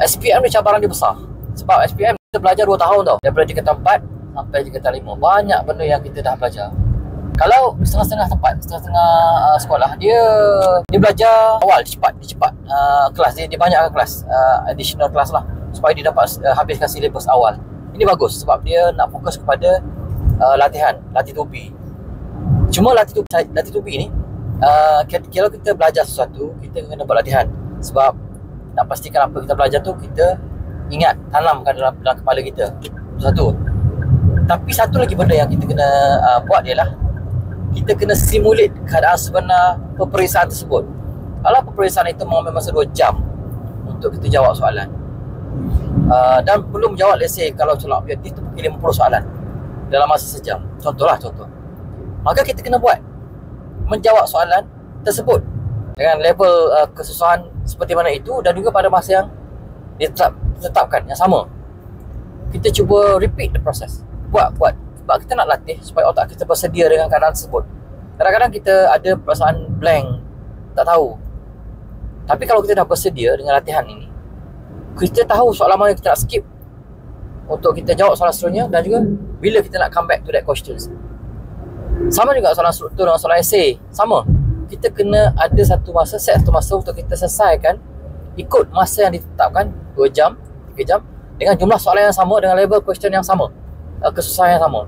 SPM ni cabaran dia besar. Sebab SPM kita belajar 2 tahun tau. Daripada tingkatan 4 sampai tingkatan 5. Banyak benda yang kita dah belajar. Kalau setengah-setengah tempat, setengah-setengah sekolah, dia belajar awal, dia cepat kelas, dia banyakkan kelas, additional kelas lah, supaya dia dapat habiskan silibus awal. Ini bagus sebab dia nak fokus kepada latih tubi. Cuma latih tubi ni, kalau kita belajar sesuatu, kita kena buat latihan. Sebab nak pastikan apa kita belajar tu kita ingat, tanamkan dalam kepala kita. Satu. Tapi satu lagi benda yang kita kena buat ialah kita kena simulate keadaan sebenar peperiksaan tersebut. Kalau peperiksaan itu mengambil masa 2 jam untuk kita jawab soalan, dan belum jawab, let's say kalau soalan objektif tu mungkin 50 soalan dalam masa sejam, contoh, maka kita kena buat menjawab soalan tersebut dengan level kesusahan seperti mana itu, dan juga pada masa yang ditetapkan yang sama. Kita cuba repeat the process, buat sebab kita nak latih supaya otak kita bersedia dengan keadaan tersebut. Kadang-kadang kita ada perasaan blank, tak tahu. Tapi kalau kita dah bersedia dengan latihan ini, kita tahu soalan mana kita nak skip untuk kita jawab soalan seterusnya, dan juga bila kita nak come back to that questions. Sama juga soalan struktur dengan soalan esei. Sama, kita kena ada set satu masa untuk kita selesaikan ikut masa yang ditetapkan, 2 jam, 3 jam, dengan jumlah soalan yang sama, dengan level question yang sama, kesusahan yang sama.